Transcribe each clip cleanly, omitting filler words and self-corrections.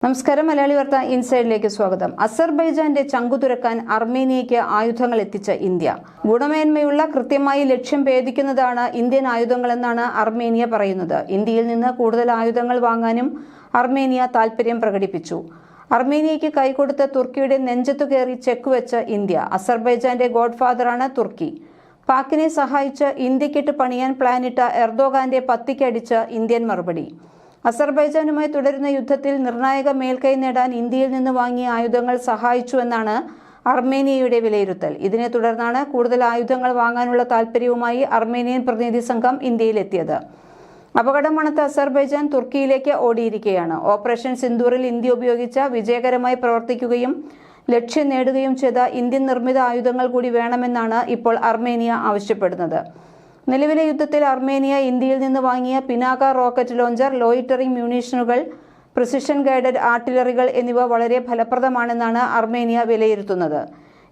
നമസ്കാരം. മലയാളി വാർത്ത ഇൻസൈഡിലേക്ക് സ്വാഗതം. അസർബൈജാന്റെ ചങ്കു തുറക്കാൻ അർമേനിയയ്ക്ക് ആയുധങ്ങൾ എത്തിച്ച ഇന്ത്യ. ഗുണമേന്മയുള്ള കൃത്യമായി ലക്ഷ്യം ഭേദിക്കുന്നതാണ് ഇന്ത്യൻ ആയുധങ്ങളെന്നാണ് അർമേനിയ പറയുന്നത്. ഇന്ത്യയിൽ നിന്ന് കൂടുതൽ ആയുധങ്ങൾ വാങ്ങാനും അർമേനിയ താൽപര്യം പ്രകടിപ്പിച്ചു. അർമേനിയയ്ക്ക് കൈകൊടുത്ത തുർക്കിയുടെ നെഞ്ചത്തു കയറി ചെക്ക് വെച്ച ഇന്ത്യ. അസർബൈജാന്റെ ഗോഡ്ഫാദറാണ് തുർക്കി. പാക്കിനെ സഹായിച്ച് ഇന്ത്യക്കിട്ട് പണിയാൻ പ്ലാനിട്ട എർദോഗാന്റെ പത്തിക്കടിച്ച് ഇന്ത്യൻ മറുപടി. അസർബൈജാനുമായി തുടരുന്ന യുദ്ധത്തിൽ നിർണായക മേൽക്കൈ നേടാൻ ഇന്ത്യയിൽ നിന്ന് വാങ്ങിയ ആയുധങ്ങൾ സഹായിച്ചുവെന്നാണ് അർമേനിയയുടെ വിലയിരുത്തൽ. ഇതിനെ തുടർന്നാണ് കൂടുതൽ ആയുധങ്ങൾ വാങ്ങാനുള്ള താൽപര്യവുമായി അർമേനിയൻ പ്രതിനിധി സംഘം ഇന്ത്യയിലെത്തിയത്. അപകടം മണത്ത അസർബൈജാൻ തുർക്കിയിലേക്ക് ഓടിയിരിക്കുകയാണ്. ഓപ്പറേഷൻ സിന്ദൂറിൽ ഇന്ത്യ ഉപയോഗിച്ച വിജയകരമായി പ്രവർത്തിക്കുകയും ലക്ഷ്യം നേടുകയും ചെയ്ത ഇന്ത്യൻ നിർമ്മിത ആയുധങ്ങൾ കൂടി വേണമെന്നാണ് ഇപ്പോൾ അർമേനിയ ആവശ്യപ്പെടുന്നത്. നിലവിലെ യുദ്ധത്തിൽ അർമേനിയ ഇന്ത്യയിൽ നിന്ന് വാങ്ങിയ പിനാക റോക്കറ്റ് ലോഞ്ചർ, ലോയിറ്ററിംഗ് മ്യൂണീഷനുകൾ, പ്രിസിഷൻ ഗൈഡഡ് ആർട്ടിലറികൾ എന്നിവ വളരെ ഫലപ്രദമാണെന്നാണ് അർമേനിയ വിലയിരുത്തുന്നത്.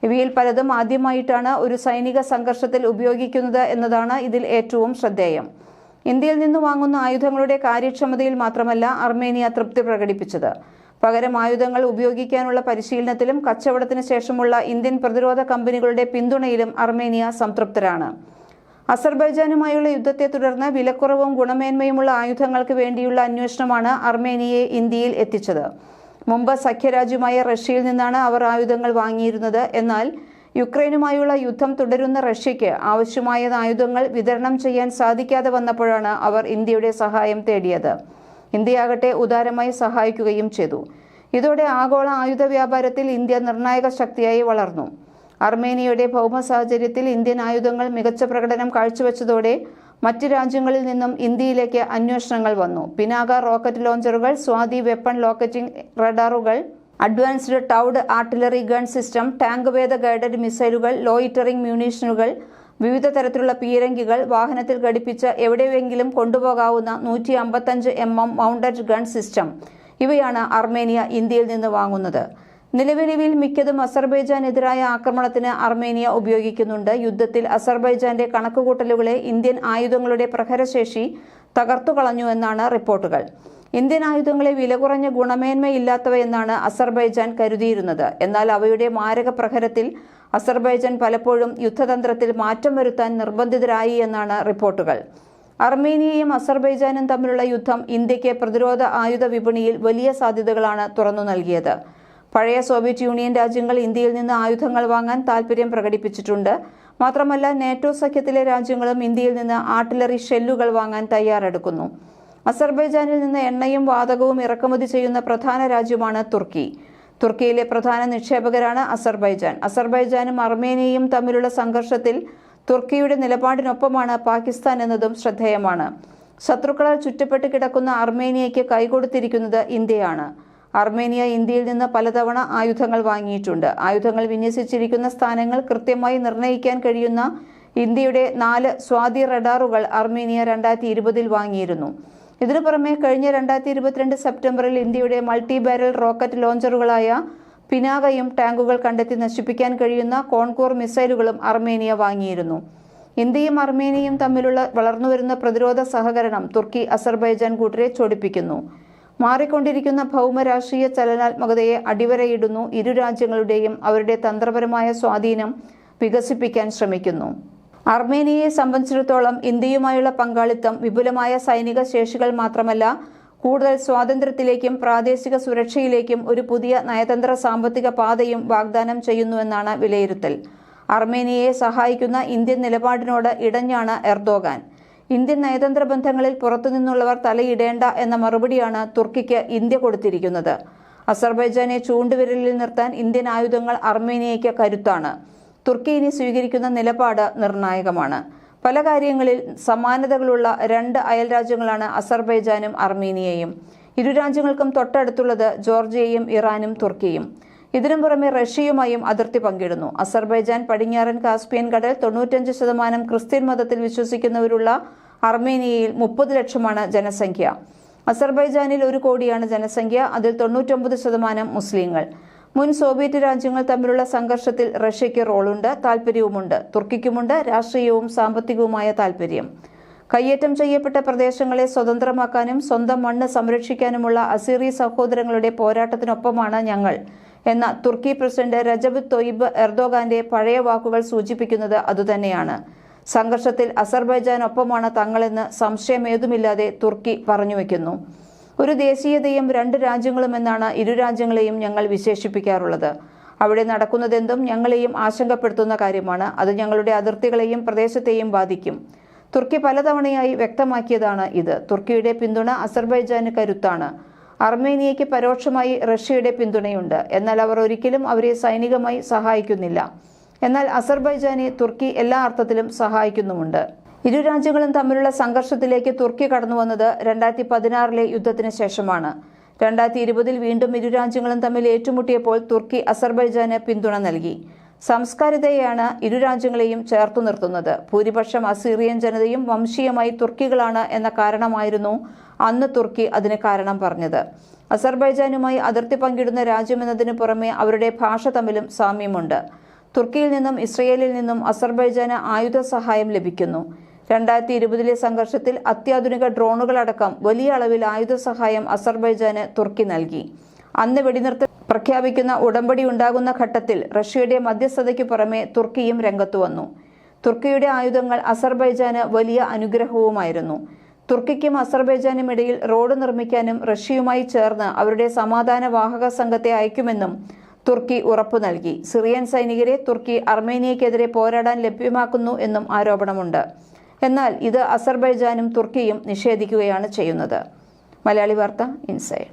ഇവയിൽ പലതും ആദ്യമായിട്ടാണ് ഒരു സൈനിക സംഘർഷത്തിൽ ഉപയോഗിക്കുന്നത് എന്നതാണ് ഇതിൽ ഏറ്റവും ശ്രദ്ധേയം. ഇന്ത്യയിൽ നിന്ന് വാങ്ങുന്ന ആയുധങ്ങളുടെ കാര്യക്ഷമതയിൽ മാത്രമല്ല അർമേനിയ തൃപ്തി പ്രകടിപ്പിച്ചത്. പകരം ആയുധങ്ങൾ ഉപയോഗിക്കാനുള്ള പരിശീലനത്തിലും കച്ചവടത്തിന് ശേഷമുള്ള ഇന്ത്യൻ പ്രതിരോധ കമ്പനികളുടെ പിന്തുണയിലും അർമേനിയ സംതൃപ്തരാണ്. അസർബൈജാനുമായുള്ള യുദ്ധത്തെ തുടർന്ന് വിലക്കുറവും ഗുണമേന്മയുമുള്ള ആയുധങ്ങൾക്ക് വേണ്ടിയുള്ള അന്വേഷണമാണ് അർമേനിയയെ ഇന്ത്യയിൽ എത്തിച്ചത്. മുമ്പ് സഖ്യരാജ്യമായ റഷ്യയിൽ നിന്നാണ് അവർ ആയുധങ്ങൾ വാങ്ങിയിരുന്നത്. എന്നാൽ യുക്രൈനുമായുള്ള യുദ്ധം തുടരുന്ന റഷ്യയ്ക്ക് ആവശ്യമായ ആയുധങ്ങൾ വിതരണം ചെയ്യാൻ സാധിക്കാതെ വന്നപ്പോഴാണ് അവർ ഇന്ത്യയുടെ സഹായം തേടിയത്. ഇന്ത്യയാകട്ടെ ഉദാരമായി സഹായിക്കുകയും ചെയ്തു. ഇതോടെ ആഗോള ആയുധ വ്യാപാരത്തിൽ ഇന്ത്യ നിർണായക ശക്തിയായി വളർന്നു. അർമേനിയയുടെ ഭൗമ സാഹചര്യത്തിൽ ഇന്ത്യൻ ആയുധങ്ങൾ മികച്ച പ്രകടനം കാഴ്ചവെച്ചതോടെ മറ്റ് രാജ്യങ്ങളിൽ നിന്നും ഇന്ത്യയിലേക്ക് അന്വേഷണങ്ങൾ വന്നു. പിനാക റോക്കറ്റ് ലോഞ്ചറുകൾ, സ്വാതി വെപ്പൺ ലോക്കറ്റിംഗ് റഡാറുകൾ, advanced towed artillery gun system, tank വേദ ഗൈഡഡ് മിസൈലുകൾ, ലോയിറ്ററിംഗ് മ്യൂണീഷനുകൾ, വിവിധ തരത്തിലുള്ള പീരങ്കികൾ, വാഹനത്തിൽ ഘടിപ്പിച്ച് എവിടെയെങ്കിലും കൊണ്ടുപോകാവുന്ന 155 mm മൗണ്ടഡ് ഗൺ സിസ്റ്റം, ഇവയാണ് അർമേനിയ ഇന്ത്യയിൽ നിന്ന് വാങ്ങുന്നത്. നിലവിലിവയിൽ മിക്കതും അസർബൈജാനെതിരായ ആക്രമണത്തിന് അർമേനിയ ഉപയോഗിക്കുന്നുണ്ട്. യുദ്ധത്തിൽ അസർബൈജാന്റെ കണക്കുകൂട്ടലുകളെ ഇന്ത്യൻ ആയുധങ്ങളുടെ പ്രഹരശേഷി തകർത്തുകളഞ്ഞുവെന്നാണ് റിപ്പോർട്ടുകൾ. ഇന്ത്യൻ ആയുധങ്ങളെ വില കുറഞ്ഞ ഗുണമേന്മയില്ലാത്തവയെന്നാണ് അസർബൈജാൻ കരുതിയിരുന്നത്. എന്നാൽ അവയുടെ മാരക പ്രഹരത്തിൽ അസർബൈജാൻ പലപ്പോഴും യുദ്ധതന്ത്രത്തിൽ മാറ്റം വരുത്താൻ നിർബന്ധിതരായി എന്നാണ് റിപ്പോർട്ടുകൾ. അർമേനിയയും അസർബൈജാനും തമ്മിലുള്ള യുദ്ധം ഇന്ത്യക്ക് പ്രതിരോധ ആയുധ വിപണിയിൽ വലിയ സാധ്യതകളാണ് തുറന്നു നൽകിയത്. പഴയ സോവിയറ്റ് യൂണിയൻ രാജ്യങ്ങൾ ഇന്ത്യയിൽ നിന്ന് ആയുധങ്ങൾ വാങ്ങാൻ താൽപര്യം പ്രകടിപ്പിച്ചിട്ടുണ്ട്. മാത്രമല്ല, നാറ്റോ സഖ്യത്തിലെ രാജ്യങ്ങളും ഇന്ത്യയിൽ നിന്ന് ആർട്ടിലറി ഷെല്ലുകൾ വാങ്ങാൻ തയ്യാറെടുക്കുന്നു. അസർബൈജാനിൽ നിന്ന് എണ്ണയും വാതകവും ഇറക്കുമതി ചെയ്യുന്ന പ്രധാന രാജ്യമാണ് തുർക്കി. തുർക്കിയിലെ പ്രധാന നിക്ഷേപകരാണ് അസർബൈജാൻ. അസർബൈജാനും അർമേനിയയും തമ്മിലുള്ള സംഘർഷത്തിൽ തുർക്കിയുടെ നിലപാടിനൊപ്പമാണ് പാകിസ്ഥാൻ എന്നതും ശ്രദ്ധേയമാണ്. ശത്രുക്കളാൽ ചുറ്റപ്പെട്ട് കിടക്കുന്ന അർമേനിയയ്ക്ക് കൈകൊടുത്തിരിക്കുന്നത് ഇന്ത്യയാണ്. അർമേനിയ ഇന്ത്യയിൽ നിന്ന് പലതവണ ആയുധങ്ങൾ വാങ്ങിയിട്ടുണ്ട്. ആയുധങ്ങൾ വിന്യസിച്ചിരിക്കുന്ന സ്ഥാനങ്ങൾ കൃത്യമായി നിർണ്ണയിക്കാൻ കഴിയുന്ന ഇന്ത്യയുടെ 4 സ്വാതി റഡാറുകൾ അർമേനിയ 2020 വാങ്ങിയിരുന്നു. ഇതിനു പുറമെ കഴിഞ്ഞ 2022 സെപ്റ്റംബറിൽ ഇന്ത്യയുടെ മൾട്ടി ബാരൽ റോക്കറ്റ് ലോഞ്ചറുകളായ പിനാകയും ടാങ്കുകൾ കണ്ടെത്തി നശിപ്പിക്കാൻ കഴിയുന്ന കോൺകൂർ മിസൈലുകളും അർമേനിയ വാങ്ങിയിരുന്നു. ഇന്ത്യയും അർമേനിയയും തമ്മിലുള്ള വളർന്നുവരുന്ന പ്രതിരോധ സഹകരണം തുർക്കി അസർബൈജാൻ കൂട്ടരെ ചൊടിപ്പിക്കുന്നു. മാറിക്കൊണ്ടിരിക്കുന്ന ഭൗമരാഷ്ട്രീയ ചലനാത്മകതയെ അടിവരയിടുന്നു. ഇരു രാജ്യങ്ങളുടെയും അവരുടെ തന്ത്രപരമായ സ്വാധീനം വികസിപ്പിക്കാൻ ശ്രമിക്കുന്നു. അർമേനിയയെ സംബന്ധിച്ചിടത്തോളം ഇന്ത്യയുമായുള്ള പങ്കാളിത്തം വിപുലമായ സൈനിക ശേഷികൾ മാത്രമല്ല, കൂടുതൽ സ്വാതന്ത്ര്യത്തിലേക്കും പ്രാദേശിക സുരക്ഷയിലേക്കും ഒരു പുതിയ നയതന്ത്ര സാമ്പത്തിക പാതയും വാഗ്ദാനം ചെയ്യുന്നുവെന്നാണ് വിലയിരുത്തൽ. അർമേനിയയെ സഹായിക്കുന്ന ഇന്ത്യൻ നിലപാടിനോട് ഇടഞ്ഞാണ് എർദോഗാൻ. ഇന്ത്യൻ നയതന്ത്ര ബന്ധങ്ങളിൽ പുറത്തുനിന്നുള്ളവർ തലയിടേണ്ട എന്ന മറുപടിയാണ് തുർക്കിക്ക് ഇന്ത്യ കൊടുത്തിരിക്കുന്നത്. അസർബൈജാനെ ചൂണ്ടുവിരലിൽ നിർത്താൻ ഇന്ത്യൻ ആയുധങ്ങൾ അർമേനിയയ്ക്ക് കരുത്താണ്. തുർക്കി ഇനി സ്വീകരിക്കുന്ന നിലപാട് നിർണായകമാണ്. പല കാര്യങ്ങളിൽ സമാനതകളുള്ള 2 അയൽ രാജ്യങ്ങളാണ് അസർബൈജാനും അർമേനിയയും. ഇരു രാജ്യങ്ങൾക്കും തൊട്ടടുത്തുള്ളത് ജോർജിയയും ഇറാനും തുർക്കിയും. ഇതിനു പുറമെ റഷ്യയുമായും അതിർത്തി പങ്കിടുന്നു. അസർബൈജാൻ പടിഞ്ഞാറൻ കാസ്പിയൻ കടൽ, 95% ക്രിസ്ത്യൻ മതത്തിൽ വിശ്വസിക്കുന്നവരുള്ള അർമേനിയയിൽ 30 ലക്ഷമാണ് ജനസംഖ്യ. അസർബൈജാനിൽ 1 കോടിയാണ് ജനസംഖ്യ. അതിൽ 99% മുസ്ലിങ്ങൾ. മുൻ സോവിയറ്റ് രാജ്യങ്ങൾ തമ്മിലുള്ള സംഘർഷത്തിൽ റഷ്യയ്ക്ക് റോളുണ്ട്, താൽപര്യവുമുണ്ട്. തുർക്കിക്കുമുണ്ട് രാഷ്ട്രീയവും സാമ്പത്തികവുമായ താൽപര്യം. കയ്യേറ്റം ചെയ്യപ്പെട്ട പ്രദേശങ്ങളെ സ്വതന്ത്രമാക്കാനും സ്വന്തം മണ്ണ് സംരക്ഷിക്കാനുമുള്ള അസീറി സഹോദരങ്ങളുടെ പോരാട്ടത്തിനൊപ്പമാണ് ഞങ്ങൾ എന്ന തുർക്കി പ്രസിഡന്റ് രജബ് തൊയ്ബ് എർദോഗാന്റെ പഴയ വാക്കുകൾ സൂചിപ്പിക്കുന്നത് അതുതന്നെയാണ്. സംഘർഷത്തിൽ അസർബൈജാനൊപ്പമാണ് തങ്ങളെന്ന് സംശയമേതുമില്ലാതെ തുർക്കി പറഞ്ഞുവെക്കുന്നു. ഒരു ദേശീയതയും രണ്ട് രാജ്യങ്ങളുമെന്നാണ് ഇരു രാജ്യങ്ങളെയും ഞങ്ങൾ വിശേഷിപ്പിക്കാറുള്ളത്. അവിടെ നടക്കുന്നതെന്തും ഞങ്ങളെയും ആശങ്കപ്പെടുത്തുന്ന കാര്യമാണ്. അത് ഞങ്ങളുടെ അതിർത്തികളെയും പ്രദേശത്തെയും ബാധിക്കും. തുർക്കി പലതവണയായി വ്യക്തമാക്കിയതാണ് ഇത്. തുർക്കിയുടെ പിന്തുണ അസർബൈജാന് കരുത്താണ്. അർമേനിയയ്ക്ക് പരോക്ഷമായി റഷ്യയുടെ പിന്തുണയുണ്ട്. എന്നാൽ അവർ ഒരിക്കലും അവരെ സൈനികമായി സഹായിക്കുന്നില്ല. എന്നാൽ അസർബൈജാനെ തുർക്കി എല്ലാ അർത്ഥത്തിലും സഹായിക്കുന്നുമുണ്ട്. ഇരു രാജ്യങ്ങളും തമ്മിലുള്ള സംഘർഷത്തിലേക്ക് തുർക്കി കടന്നുവന്നത് 2016 യുദ്ധത്തിന് ശേഷമാണ്. 2020 വീണ്ടും ഇരു രാജ്യങ്ങളും തമ്മിൽ ഏറ്റുമുട്ടിയപ്പോൾ തുർക്കി അസർബൈജാന് പിന്തുണ നൽകി. സംസ്കാരിതയാണ് ഇരു രാജ്യങ്ങളെയും ചേർത്തു നിർത്തുന്നത്. ഭൂരിപക്ഷം അസീറിയൻ ജനതയും വംശീയമായി തുർക്കികളാണ് എന്ന കാരണമായിരുന്നു അന്ന് തുർക്കി അതിന് കാരണം പറഞ്ഞത്. അസർബൈജാനുമായി അതിർത്തി പങ്കിടുന്ന രാജ്യമെന്നതിനു പുറമെ അവരുടെ ഭാഷ തമ്മിലും സാമ്യമുണ്ട്. തുർക്കിയിൽ നിന്നും ഇസ്രയേലിൽ നിന്നും അസർബൈജാന് ആയുധ സഹായം ലഭിക്കുന്നു. 2020 സംഘർഷത്തിൽ അത്യാധുനിക ഡ്രോണുകളടക്കം വലിയ അളവിൽ ആയുധ സഹായം അസർബൈജാന് തുർക്കി നൽകി. അന്ന് വെടിനിർത്തൽ പ്രഖ്യാപിക്കുന്ന ഉടമ്പടി ഉണ്ടാകുന്ന ഘട്ടത്തിൽ റഷ്യയുടെ മധ്യസ്ഥതയ്ക്ക് പുറമെ തുർക്കിയും രംഗത്തു വന്നു. തുർക്കിയുടെ ആയുധങ്ങൾ അസർബൈജാന് വലിയ അനുഗ്രഹവുമായിരുന്നു. തുർക്കിക്കും അസർബൈജാനും ഇടയിൽ റോഡ് നിർമ്മിക്കാനും റഷ്യയുമായി ചേർന്ന് അവരുടെ സമാധാന വാഹക സംഘത്തെ അയക്കുമെന്നും തുർക്കി ഉറപ്പു നൽകി. സിറിയൻ സൈനികരെ തുർക്കി അർമേനിയക്കെതിരെ പോരാടാൻ ലഭ്യമാക്കുന്നു എന്നും ആരോപണമുണ്ട്. എന്നാൽ ഇത് അസർബൈജാനും തുർക്കിയും നിഷേധിക്കുകയാണ് ചെയ്യുന്നത്. മലയാളി വാർത്ത ഇൻസൈഡ്.